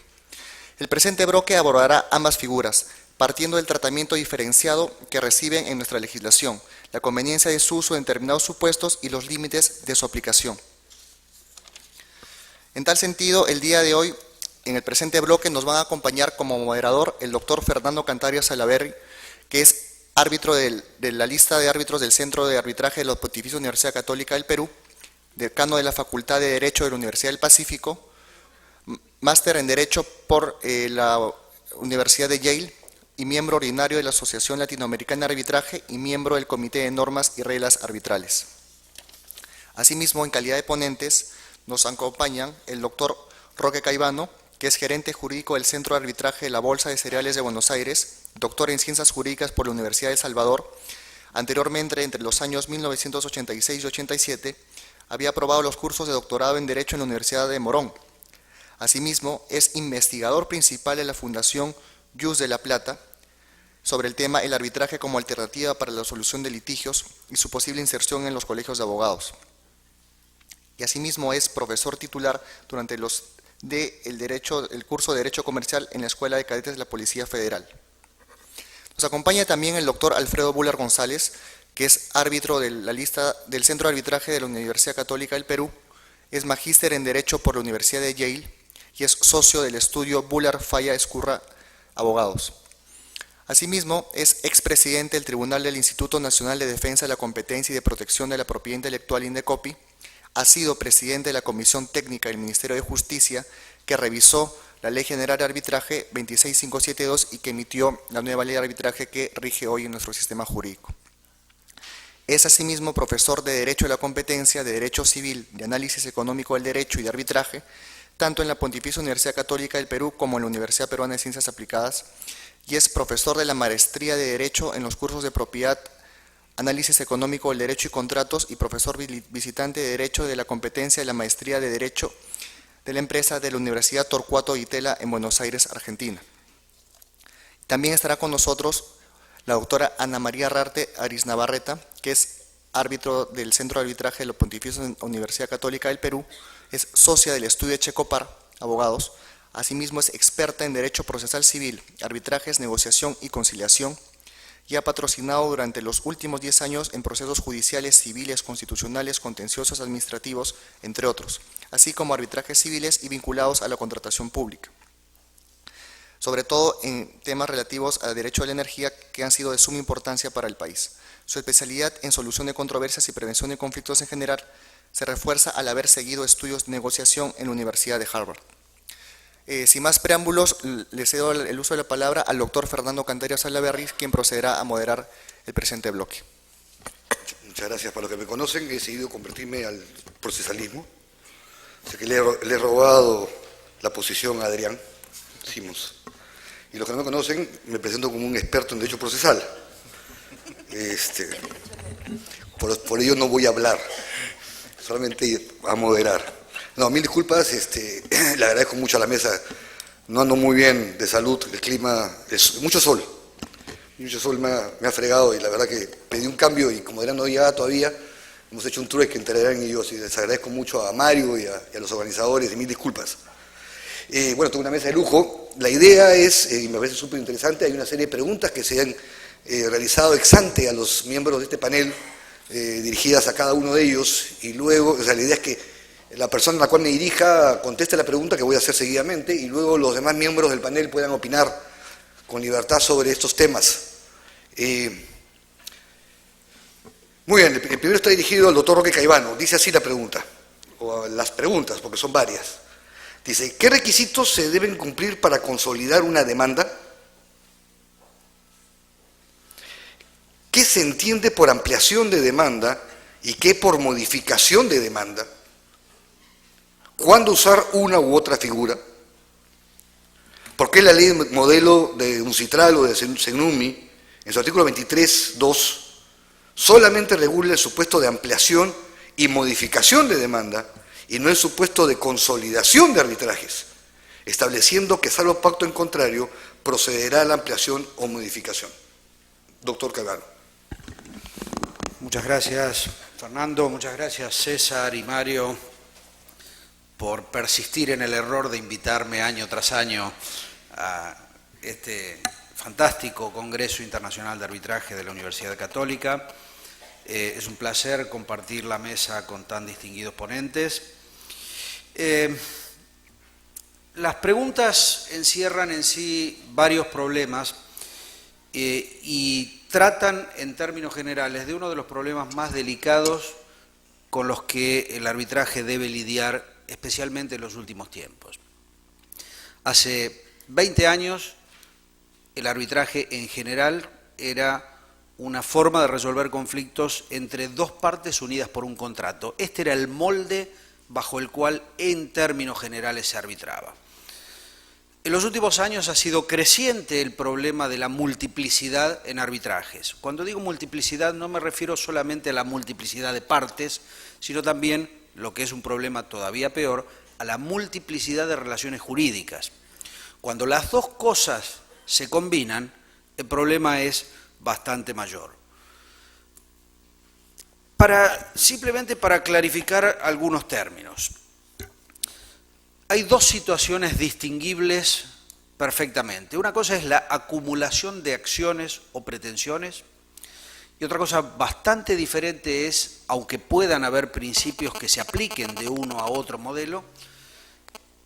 El presente bloque abordará ambas figuras, partiendo del tratamiento diferenciado que reciben en nuestra legislación, la conveniencia de su uso en determinados supuestos y los límites de su aplicación. En tal sentido, el día de hoy, en el presente bloque, nos van a acompañar como moderador el doctor Fernando Cantaria Salaverry, que es árbitro de la lista de árbitros del Centro de Arbitraje de la Pontificia Universidad Católica del Perú, decano de la Facultad de Derecho de la Universidad del Pacífico, máster en Derecho por la Universidad de Yale y miembro ordinario de la Asociación Latinoamericana de Arbitraje y miembro del Comité de Normas y Reglas Arbitrales. Asimismo, en calidad de ponentes, nos acompañan el doctor Roque Caivano, que es gerente jurídico del Centro de Arbitraje de la Bolsa de Cereales de Buenos Aires, doctor en Ciencias Jurídicas por la Universidad de El Salvador. Anteriormente, entre los años 1986 y 87, había aprobado los cursos de doctorado en Derecho en la Universidad de Morón. Asimismo, es investigador principal de la Fundación Jus de la Plata sobre el tema el arbitraje como alternativa para la solución de litigios y su posible inserción en los colegios de abogados. Y asimismo es profesor titular durante el curso de Derecho Comercial en la Escuela de Cadetes de la Policía Federal. Nos acompaña también el doctor Alfredo Buller González, que es árbitro de la lista del Centro de Arbitraje de la Universidad Católica del Perú, es magíster en Derecho por la Universidad de Yale y es socio del estudio Buller Falla Escurra Abogados. Asimismo, es expresidente del Tribunal del Instituto Nacional de Defensa de la Competencia y de Protección de la Propiedad Intelectual INDECOPI, ha sido presidente de la Comisión Técnica del Ministerio de Justicia que revisó la Ley General de Arbitraje 26572 y que emitió la nueva Ley de Arbitraje que rige hoy en nuestro sistema jurídico. Es asimismo profesor de Derecho de la Competencia, de Derecho Civil, de Análisis Económico del Derecho y de Arbitraje, tanto en la Pontificia Universidad Católica del Perú como en la Universidad Peruana de Ciencias Aplicadas, y es profesor de la Maestría de Derecho en los cursos de Propiedad, Análisis Económico del Derecho y Contratos y profesor visitante de Derecho de la Competencia de la Maestría de Derecho de la Empresa de la Universidad Torcuato Itela en Buenos Aires, Argentina. También estará con nosotros la doctora Ana María Rarte Ariz Navarreta, que es árbitro del Centro de Arbitraje de la Pontificia Universidad Católica del Perú, es socia del estudio Checopar, abogados, asimismo es experta en Derecho Procesal Civil, Arbitrajes, Negociación y Conciliación, y ha patrocinado durante los últimos 10 años en procesos judiciales, civiles, constitucionales, contenciosos, administrativos, entre otros, así como arbitrajes civiles y vinculados a la contratación pública, sobre todo en temas relativos al derecho a la energía que han sido de suma importancia para el país. Su especialidad en solución de controversias y prevención de conflictos en general se refuerza al haber seguido estudios de negociación en la Universidad de Harvard. Sin más preámbulos, le cedo el uso de la palabra al doctor Fernando Cantaria Salaverry, quien procederá a moderar el presente bloque. Muchas gracias. Para los que me conocen, he decidido convertirme al procesalismo. Sé que le he robado la posición a Adrián Simons. Y los que no me conocen, me presento como un experto en derecho procesal. Por ello no voy a hablar, solamente a moderar. No, mil disculpas, le agradezco mucho a la mesa, no ando muy bien de salud, el clima, mucho sol me ha fregado y la verdad que pedí un cambio y como Adrián no llegaba todavía, hemos hecho un trueque entre Adrián y yo, y les agradezco mucho a Mario y a los organizadores y mil disculpas. Bueno, tengo una mesa de lujo, la idea es, y me parece súper interesante, hay una serie de preguntas que se han realizado ex ante a los miembros de este panel, dirigidas a cada uno de ellos, y luego, o sea, la idea es que la persona a la cual me dirija conteste la pregunta que voy a hacer seguidamente y luego los demás miembros del panel puedan opinar con libertad sobre estos temas. Muy bien, el primero está dirigido al doctor Roque Caivano. Dice así la pregunta, o las preguntas, porque son varias. Dice, ¿qué requisitos se deben cumplir para consolidar una demanda? ¿Qué se entiende por ampliación de demanda y qué por modificación de demanda? ¿Cuándo usar una u otra figura? ¿Por qué la ley modelo de UNCITRAL o de CENUMI, en su artículo 23.2, solamente regula el supuesto de ampliación y modificación de demanda y no el supuesto de consolidación de arbitrajes, estableciendo que, salvo pacto en contrario, procederá a la ampliación o modificación? Doctor Cavalo. Muchas gracias, Fernando. Muchas gracias, César y Mario, por persistir en el error de invitarme año tras año a este fantástico Congreso Internacional de Arbitraje de la Universidad Católica. Es un placer compartir la mesa con tan distinguidos ponentes. Las preguntas encierran en sí varios problemas y tratan en términos generales de uno de los problemas más delicados con los que el arbitraje debe lidiar, especialmente en los últimos tiempos. Hace 20 años el arbitraje en general era una forma de resolver conflictos entre dos partes unidas por un contrato. Este era el molde bajo el cual en términos generales se arbitraba. En los últimos años ha sido creciente el problema de la multiplicidad en arbitrajes. Cuando digo multiplicidad no me refiero solamente a la multiplicidad de partes, sino también, lo que es un problema todavía peor, a la multiplicidad de relaciones jurídicas. Cuando las dos cosas se combinan, el problema es bastante mayor. Simplemente para clarificar algunos términos. Hay dos situaciones distinguibles perfectamente. Una cosa es la acumulación de acciones o pretensiones y otra cosa bastante diferente es, aunque puedan haber principios que se apliquen de uno a otro modelo,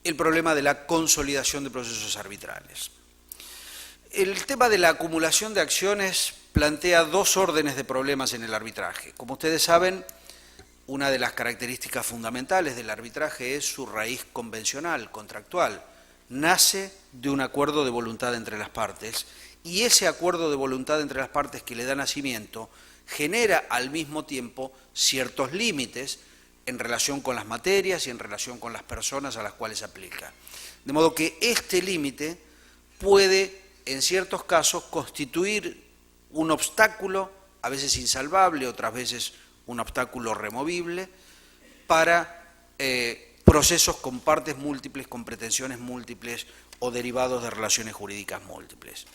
el problema de la consolidación de procesos arbitrales. El tema de la acumulación de acciones plantea dos órdenes de problemas en el arbitraje. Como ustedes saben, una de las características fundamentales del arbitraje es su raíz convencional, contractual. Nace de un acuerdo de voluntad entre las partes y ese acuerdo de voluntad entre las partes que le da nacimiento genera al mismo tiempo ciertos límites en relación con las materias y en relación con las personas a las cuales se aplica. De modo que este límite puede, en ciertos casos, constituir un obstáculo, a veces insalvable, otras veces un obstáculo removible, para procesos con partes múltiples, con pretensiones múltiples o derivados de relaciones jurídicas múltiples.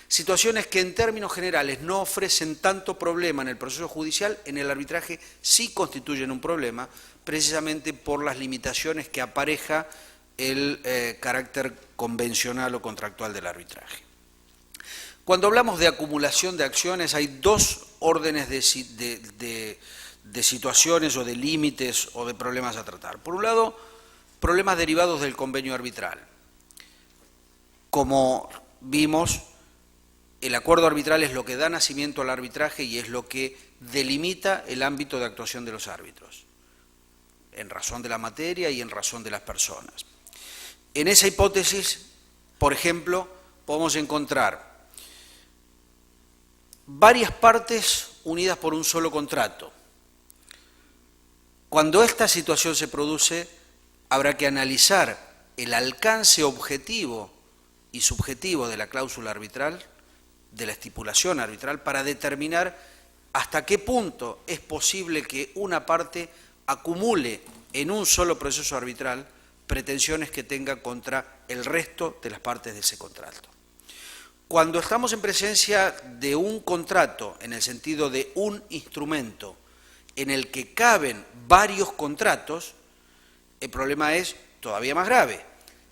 Situaciones que en términos generales no ofrecen tanto problema en el proceso judicial, en el arbitraje sí constituyen un problema, precisamente por las limitaciones que apareja el carácter convencional o contractual del arbitraje. Cuando hablamos de acumulación de acciones, hay dos órdenes de situaciones o de límites o de problemas a tratar. Por un lado, problemas derivados del convenio arbitral. Como vimos, el acuerdo arbitral es lo que da nacimiento al arbitraje y es lo que delimita el ámbito de actuación de los árbitros, en razón de la materia y en razón de las personas. En esa hipótesis, por ejemplo, podemos encontrar varias partes unidas por un solo contrato. Cuando esta situación se produce, habrá que analizar el alcance objetivo y subjetivo de la cláusula arbitral, de la estipulación arbitral, para determinar hasta qué punto es posible que una parte acumule en un solo proceso arbitral pretensiones que tenga contra el resto de las partes de ese contrato. Cuando estamos en presencia de un contrato, en el sentido de un instrumento en el que caben varios contratos, el problema es todavía más grave.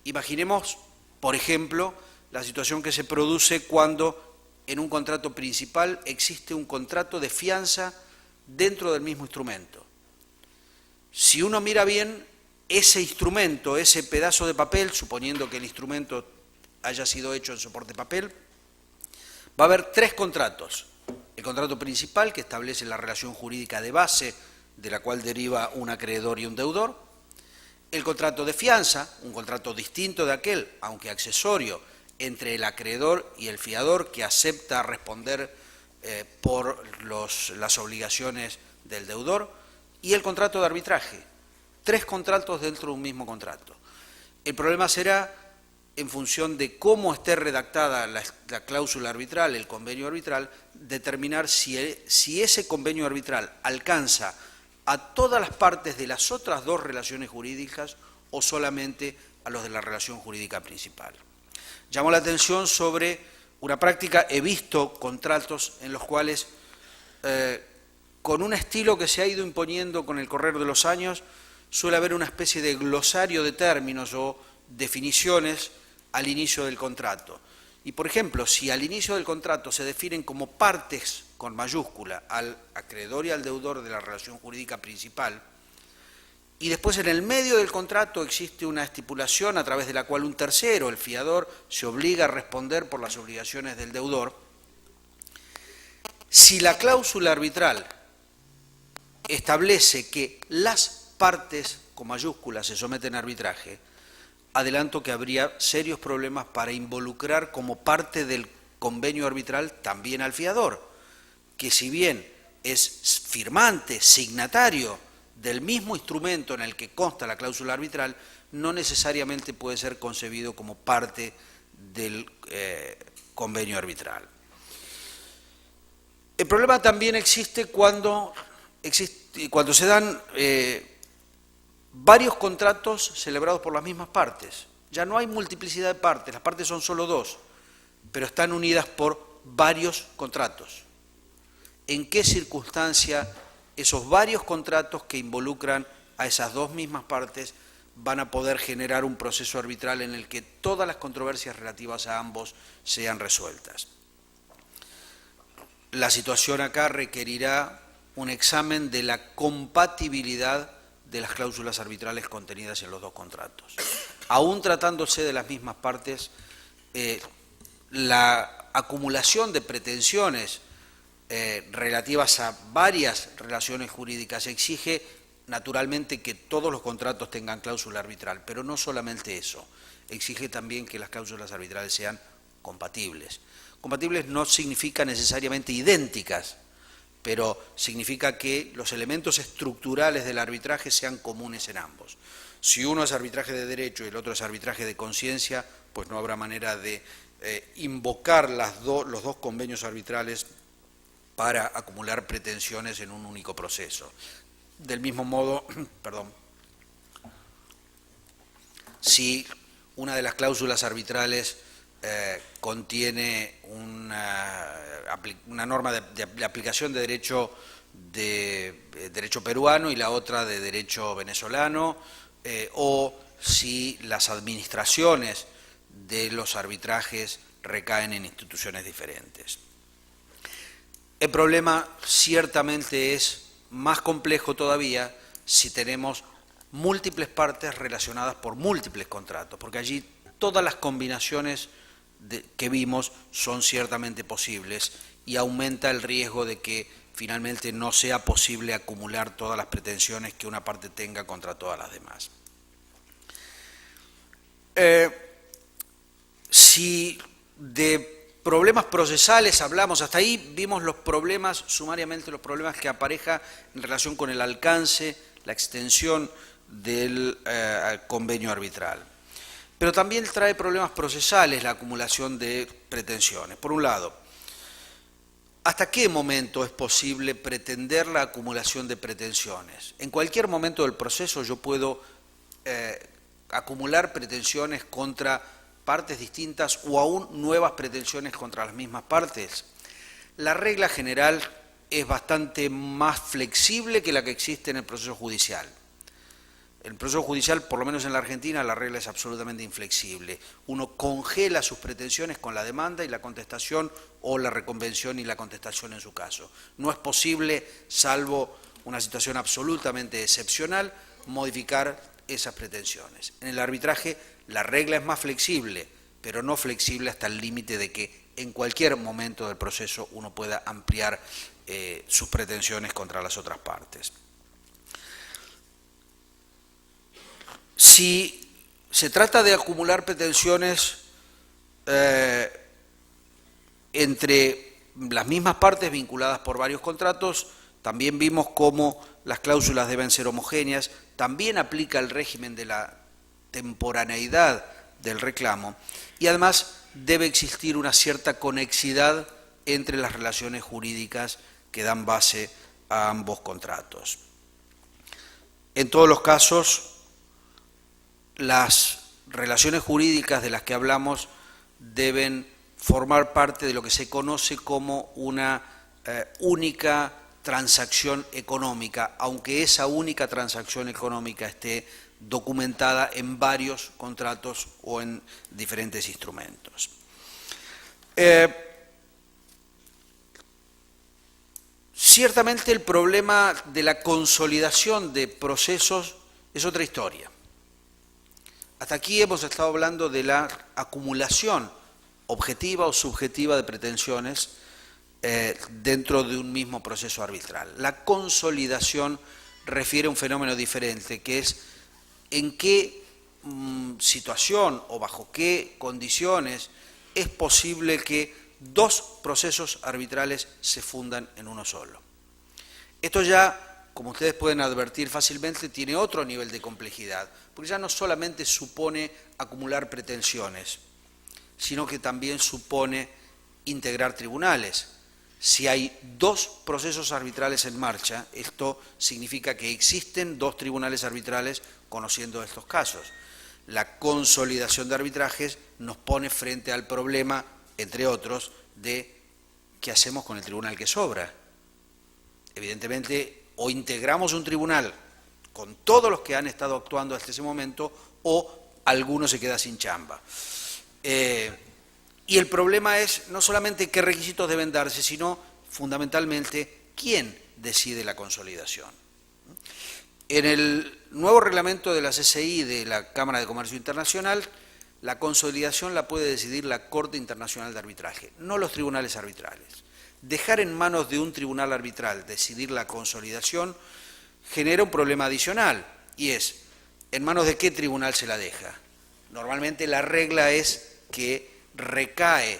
Imaginemos, por ejemplo, la situación que se produce cuando en un contrato principal existe un contrato de fianza dentro del mismo instrumento. Si uno mira bien, ese instrumento, ese pedazo de papel, suponiendo que el instrumento haya sido hecho en soporte papel, va a haber tres contratos. El contrato principal, que establece la relación jurídica de base, de la cual deriva un acreedor y un deudor. El contrato de fianza, un contrato distinto de aquel, aunque accesorio, entre el acreedor y el fiador, que acepta responder por las obligaciones del deudor, y el contrato de arbitraje. 3 contratos dentro de un mismo contrato. El problema será, en función de cómo esté redactada la cláusula arbitral, el convenio arbitral, determinar si ese convenio arbitral alcanza a todas las partes de las otras 2 relaciones jurídicas o solamente a los de la relación jurídica principal. Llamo la atención sobre una práctica. He visto contratos en los cuales, con un estilo que se ha ido imponiendo con el correr de los años, suele haber una especie de glosario de términos o definiciones al inicio del contrato. Y, por ejemplo, si al inicio del contrato se definen como partes con mayúscula al acreedor y al deudor de la relación jurídica principal, y después en el medio del contrato existe una estipulación a través de la cual un tercero, el fiador, se obliga a responder por las obligaciones del deudor, si la cláusula arbitral establece que las partes con mayúsculas se someten a arbitraje, adelanto que habría serios problemas para involucrar como parte del convenio arbitral también al fiador, que si bien es firmante, signatario del mismo instrumento en el que consta la cláusula arbitral, no necesariamente puede ser concebido como parte del convenio arbitral. El problema también existe cuando se dan varios contratos celebrados por las mismas partes. Ya no hay multiplicidad de partes, las partes son solo 2, pero están unidas por varios contratos. ¿En qué circunstancia esos varios contratos que involucran a esas 2 mismas partes van a poder generar un proceso arbitral en el que todas las controversias relativas a ambos sean resueltas? La situación acá requerirá un examen de la compatibilidad de las cláusulas arbitrales contenidas en los 2 contratos. Aún tratándose de las mismas partes, la acumulación de pretensiones relativas a varias relaciones jurídicas exige naturalmente que todos los contratos tengan cláusula arbitral, pero no solamente eso, exige también que las cláusulas arbitrales sean compatibles. Compatibles no significa necesariamente idénticas, pero significa que los elementos estructurales del arbitraje sean comunes en ambos. Si uno es arbitraje de derecho y el otro es arbitraje de conciencia, pues no habrá manera de invocar los 2 convenios arbitrales para acumular pretensiones en un único proceso. Del mismo modo, si una de las cláusulas arbitrales contiene una norma de aplicación de derecho peruano y la otra de derecho venezolano, o si las administraciones de los arbitrajes recaen en instituciones diferentes. El problema ciertamente es más complejo todavía si tenemos múltiples partes relacionadas por múltiples contratos, porque allí todas las combinaciones que vimos son ciertamente posibles y aumenta el riesgo de que finalmente no sea posible acumular todas las pretensiones que una parte tenga contra todas las demás. Si de problemas procesales hablamos, hasta ahí vimos los problemas, sumariamente los problemas que apareja en relación con el alcance, la extensión del convenio arbitral. Pero también trae problemas procesales la acumulación de pretensiones. Por un lado, ¿hasta qué momento es posible pretender la acumulación de pretensiones? En cualquier momento del proceso yo puedo acumular pretensiones contra partes distintas o aún nuevas pretensiones contra las mismas partes. La regla general es bastante más flexible que la que existe en el proceso judicial. En el proceso judicial, por lo menos en la Argentina, la regla es absolutamente inflexible. Uno congela sus pretensiones con la demanda y la contestación, o la reconvención y la contestación en su caso. No es posible, salvo una situación absolutamente excepcional, modificar esas pretensiones. En el arbitraje la regla es más flexible, pero no flexible hasta el límite de que en cualquier momento del proceso uno pueda ampliar sus pretensiones contra las otras partes. Si se trata de acumular pretensiones entre las mismas partes vinculadas por varios contratos. También vimos cómo las cláusulas deben ser homogéneas, también aplica el régimen de la temporaneidad del reclamo y además debe existir una cierta conexidad entre las relaciones jurídicas que dan base a ambos contratos. En todos los casos, las relaciones jurídicas de las que hablamos deben formar parte de lo que se conoce como una única transacción económica, aunque esa única transacción económica esté documentada en varios contratos o en diferentes instrumentos. Ciertamente el problema de la consolidación de procesos es otra historia. Hasta aquí hemos estado hablando de la acumulación objetiva o subjetiva de pretensiones dentro de un mismo proceso arbitral. La consolidación refiere a un fenómeno diferente, que es en qué situación o bajo qué condiciones es posible que dos procesos arbitrales se fundan en uno solo. Esto ya, como ustedes pueden advertir fácilmente, tiene otro nivel de complejidad, porque ya no solamente supone acumular pretensiones, sino que también supone integrar tribunales. Si hay dos procesos arbitrales en marcha, esto significa que existen dos tribunales arbitrales conociendo estos casos. La consolidación de arbitrajes nos pone frente al problema, entre otros, de qué hacemos con el tribunal que sobra. Evidentemente, o integramos un tribunal con todos los que han estado actuando hasta ese momento, o alguno se queda sin chamba. Y el problema es no solamente qué requisitos deben darse, sino fundamentalmente quién decide la consolidación. En el nuevo reglamento de la CCI de la Cámara de Comercio Internacional, la consolidación la puede decidir la Corte Internacional de Arbitraje, no los tribunales arbitrales. Dejar en manos de un tribunal arbitral decidir la consolidación genera un problema adicional, y es, ¿en manos de qué tribunal se la deja? Normalmente la regla es que recae,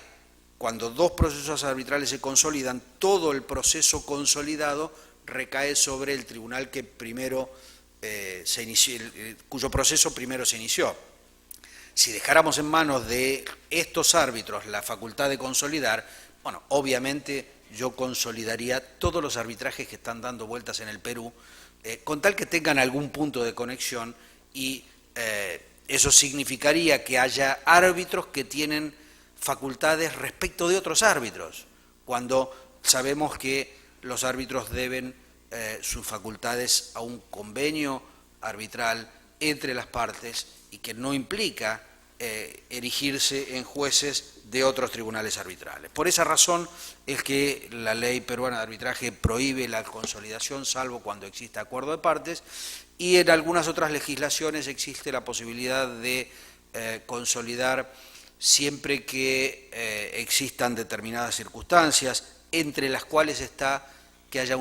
cuando dos procesos arbitrales se consolidan, todo el proceso consolidado recae sobre el tribunal que primero cuyo proceso primero se inició. Si dejáramos en manos de estos árbitros la facultad de consolidar, bueno, obviamente yo consolidaría todos los arbitrajes que están dando vueltas en el Perú, con tal que tengan algún punto de conexión, y eso significaría que haya árbitros que tienen facultades respecto de otros árbitros, cuando sabemos que los árbitros deben sus facultades a un convenio arbitral entre las partes y que no implica erigirse en jueces de otros tribunales arbitrales. Por esa razón es que la ley peruana de arbitraje prohíbe la consolidación salvo cuando exista acuerdo de partes, y en algunas otras legislaciones existe la posibilidad de consolidar siempre que existan determinadas circunstancias, entre las cuales está que haya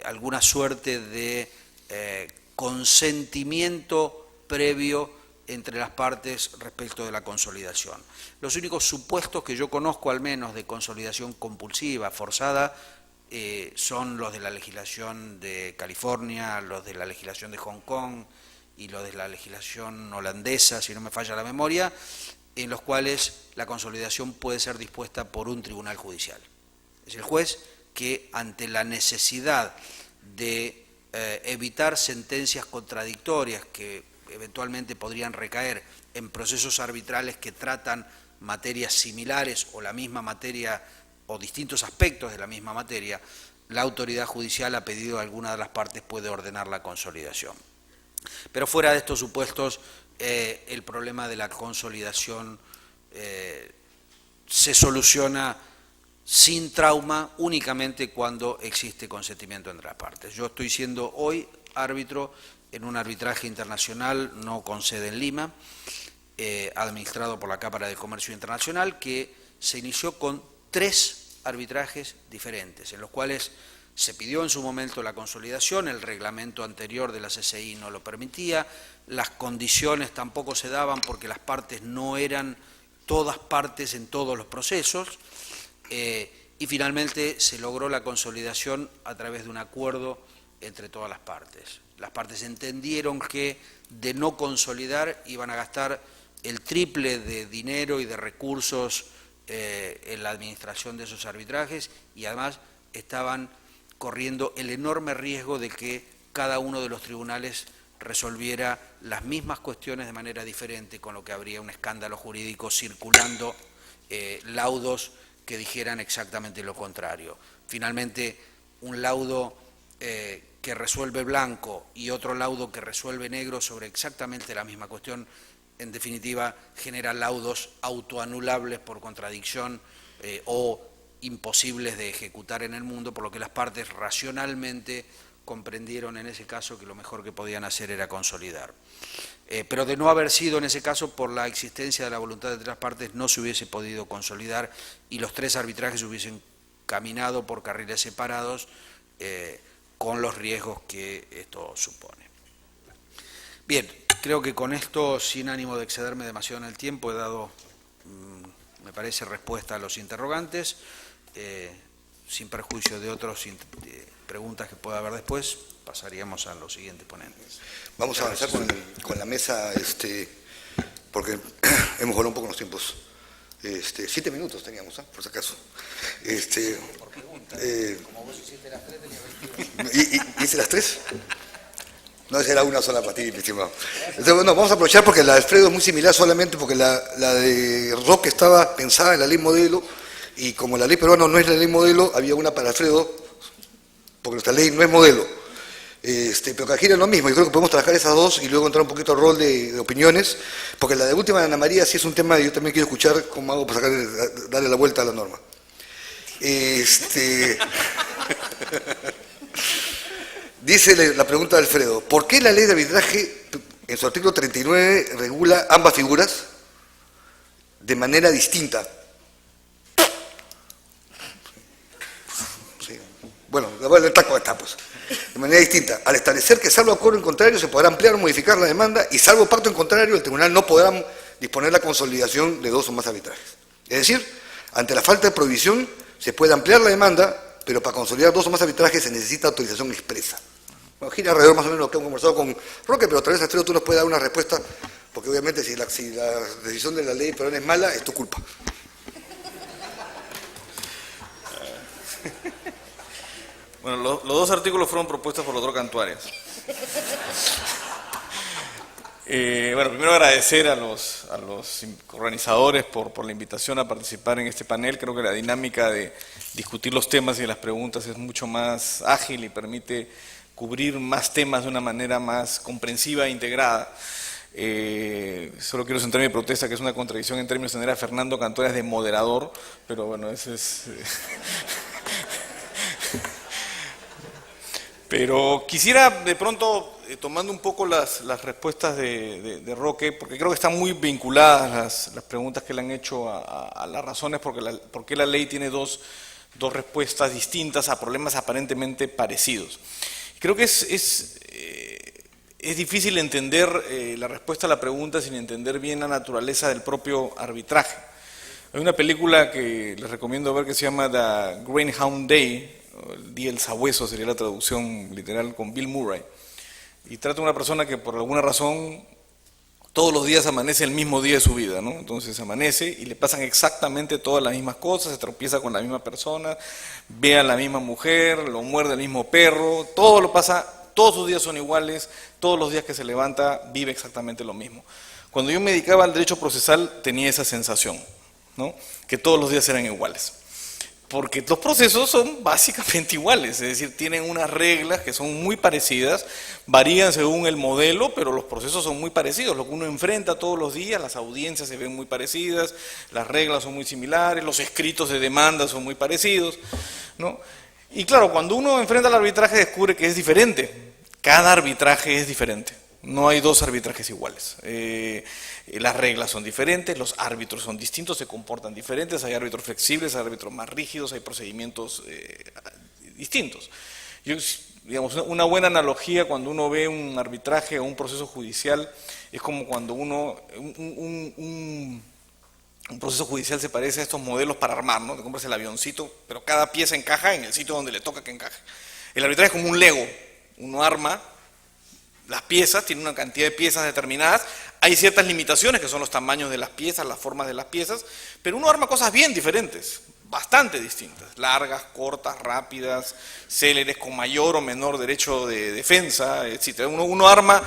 alguna suerte de consentimiento previo entre las partes respecto de la consolidación. Los únicos supuestos que yo conozco, al menos, de consolidación compulsiva, forzada, son los de la legislación de California, los de la legislación de Hong Kong y los de la legislación holandesa, si no me falla la memoria, en los cuales la consolidación puede ser dispuesta por un tribunal judicial. Es el juez que, ante la necesidad de evitar sentencias contradictorias que eventualmente podrían recaer en procesos arbitrales que tratan materias similares o la misma materia o distintos aspectos de la misma materia, la autoridad judicial, a pedido de alguna de las partes, puede ordenar la consolidación. Pero fuera de estos supuestos, el problema de la consolidación se soluciona sin trauma únicamente cuando existe consentimiento entre las partes. Yo estoy siendo hoy árbitro en un arbitraje internacional no con sede en Lima, administrado por la Cámara de Comercio Internacional, que se inició con 3 arbitrajes diferentes, en los cuales se pidió en su momento la consolidación, el reglamento anterior de la CCI no lo permitía, las condiciones tampoco se daban porque las partes no eran todas partes en todos los procesos, y finalmente se logró la consolidación a través de un acuerdo entre todas las partes. Las partes entendieron que de no consolidar iban a gastar el triple de dinero y de recursos en la administración de esos arbitrajes y además estaban corriendo el enorme riesgo de que cada uno de los tribunales resolviera las mismas cuestiones de manera diferente, con lo que habría un escándalo jurídico circulando laudos que dijeran exactamente lo contrario. Finalmente, un laudo que resuelve blanco y otro laudo que resuelve negro sobre exactamente la misma cuestión, en definitiva, genera laudos autoanulables por contradicción o imposibles de ejecutar en el mundo, por lo que las partes racionalmente comprendieron en ese caso que lo mejor que podían hacer era consolidar. Pero de no haber sido en ese caso, por la existencia de la voluntad de tres partes, no se hubiese podido consolidar y los tres arbitrajes hubiesen caminado por carriles separados con los riesgos que esto supone. Bien, creo que con esto, sin ánimo de excederme demasiado en el tiempo, he dado, me parece, respuesta a los interrogantes, sin perjuicio de otras preguntas que pueda haber después, pasaríamos a los siguientes ponentes. Vamos a avanzar con la mesa, porque hemos volado un poco los tiempos. 7 minutos teníamos, por si acaso. Por pregunta. Como vos hiciste las 3, tenía 22. ¿Hice las 3? No, esa era una sola para ti, mi estimado. Entonces, bueno, vamos a aprovechar porque la de Alfredo es muy similar, solamente porque la de Roque estaba pensada en la ley modelo, y como la ley peruana no es la ley modelo, había una para Alfredo, porque nuestra ley no es modelo. Pero que aquí era lo mismo, yo creo que podemos trabajar esas dos y luego entrar un poquito al rol de opiniones, porque la de última de Ana María sí es un tema que yo también quiero escuchar cómo hago para darle la vuelta a la norma. Dice la pregunta de Alfredo, ¿por qué la ley de arbitraje en su artículo 39 regula ambas figuras de manera distinta? Sí. Bueno, el taco está, pues. De manera distinta, al establecer que salvo acuerdo en contrario se podrá ampliar o modificar la demanda y salvo pacto en contrario el tribunal no podrá disponer la consolidación de dos o más arbitrajes. Es decir, ante la falta de prohibición se puede ampliar la demanda, pero para consolidar dos o más arbitrajes se necesita autorización expresa. Bueno, gira alrededor más o menos lo que hemos conversado con Roque, pero tal vez Alfredo tú nos puedes dar una respuesta, porque obviamente si la decisión de la ley peruana es mala, es tu culpa. Bueno, los dos artículos fueron propuestos por los Trocantuarios. Bueno, primero agradecer a los organizadores por la invitación a participar en este panel. Creo que la dinámica de discutir los temas y las preguntas es mucho más ágil y permite cubrir más temas de una manera más comprensiva e integrada. Solo quiero centrar mi protesta, que es una contradicción en términos de tener a Fernando Cantuarias de moderador, pero bueno, eso es... Pero quisiera de pronto, tomando un poco las respuestas de Roque, porque creo que están muy vinculadas las preguntas que le han hecho a las razones por qué la ley tiene dos respuestas distintas a problemas aparentemente parecidos. Creo que es difícil entender la respuesta a la pregunta sin entender bien la naturaleza del propio arbitraje. Hay una película que les recomiendo ver que se llama The Greyhound Day, el día del sabueso sería la traducción literal, con Bill Murray, y trata de una persona que por alguna razón todos los días amanece el mismo día de su vida, ¿no? Entonces amanece y le pasan exactamente todas las mismas cosas, se tropieza con la misma persona, ve a la misma mujer, lo muerde el mismo perro, todo lo pasa, todos sus días son iguales, todos los días que se levanta vive exactamente lo mismo. Cuando yo me dedicaba al derecho procesal tenía esa sensación, ¿no? Que todos los días eran iguales. Porque los procesos son básicamente iguales, es decir, tienen unas reglas que son muy parecidas, varían según el modelo, pero los procesos son muy parecidos, lo que uno enfrenta todos los días, las audiencias se ven muy parecidas, las reglas son muy similares, los escritos de demanda son muy parecidos, ¿no? Y claro, cuando uno enfrenta el arbitraje descubre que es diferente, cada arbitraje es diferente. No hay dos arbitrajes iguales. Las reglas son diferentes, los árbitros son distintos, se comportan diferentes, hay árbitros flexibles, hay árbitros más rígidos, hay procedimientos distintos. Digamos, una buena analogía cuando uno ve un arbitraje o un proceso judicial es como cuando un proceso judicial se parece a estos modelos para armar, ¿no? Te compras el avioncito, pero cada pieza encaja en el sitio donde le toca que encaje. El arbitraje es como un Lego, uno arma las piezas, tiene una cantidad de piezas determinadas, hay ciertas limitaciones que son los tamaños de las piezas, las formas de las piezas, pero uno arma cosas bien diferentes, bastante distintas, largas, cortas, rápidas, céleres, con mayor o menor derecho de defensa, etc. Uno arma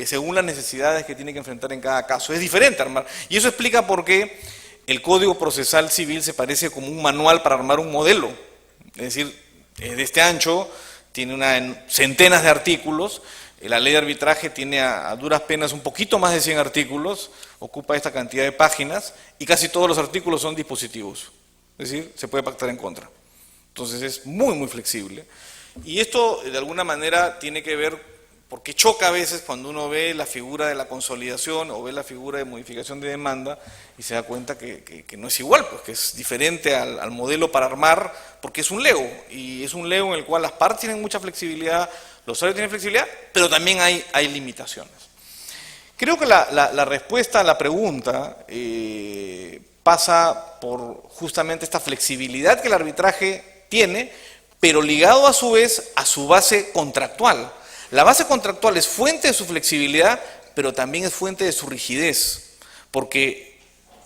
según las necesidades que tiene que enfrentar en cada caso, es diferente armar, y eso explica por qué el Código Procesal Civil se parece como un manual para armar un modelo, es decir, es de este ancho, tiene centenas de artículos. La ley de arbitraje tiene a duras penas un poquito más de 100 artículos, ocupa esta cantidad de páginas y casi todos los artículos son dispositivos, es decir, se puede pactar en contra. Entonces es muy, muy flexible. Y esto de alguna manera tiene que ver, porque choca a veces cuando uno ve la figura de la consolidación o ve la figura de modificación de demanda y se da cuenta que no es igual, pues que es diferente al modelo para armar, porque es un Lego, y es un Lego en el cual las partes tienen mucha flexibilidad, los usuarios tienen flexibilidad, pero también hay limitaciones. Creo que la respuesta a la pregunta pasa por justamente esta flexibilidad que el arbitraje tiene, pero ligado a su vez a su base contractual. La base contractual es fuente de su flexibilidad, pero también es fuente de su rigidez, porque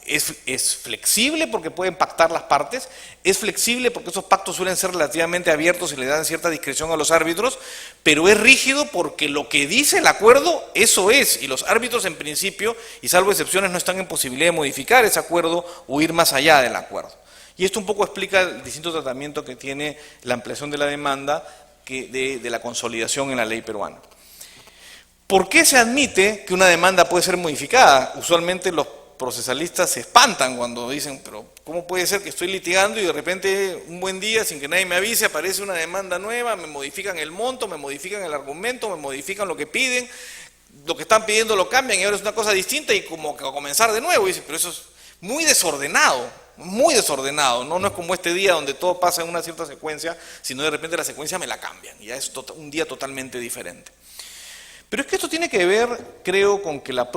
es flexible porque pueden pactar las partes, es flexible porque esos pactos suelen ser relativamente abiertos y le dan cierta discreción a los árbitros, pero es rígido porque lo que dice el acuerdo, eso es, y los árbitros en principio, y salvo excepciones, no están en posibilidad de modificar ese acuerdo o ir más allá del acuerdo. Y esto un poco explica el distinto tratamiento que tiene la ampliación de la demanda de la consolidación en la ley peruana. ¿Por qué se admite que una demanda puede ser modificada? Usualmente los procesalistas se espantan cuando dicen, pero ¿cómo puede ser que estoy litigando y de repente un buen día, sin que nadie me avise, aparece una demanda nueva, me modifican el monto, me modifican el argumento, me modifican lo que piden, lo que están pidiendo lo cambian y ahora es una cosa distinta y como que a comenzar de nuevo? Y dice, pero eso es muy desordenado, no es como este día donde todo pasa en una cierta secuencia, sino de repente la secuencia me la cambian, y ya es un día totalmente diferente. Pero es que esto tiene que ver, creo, con que la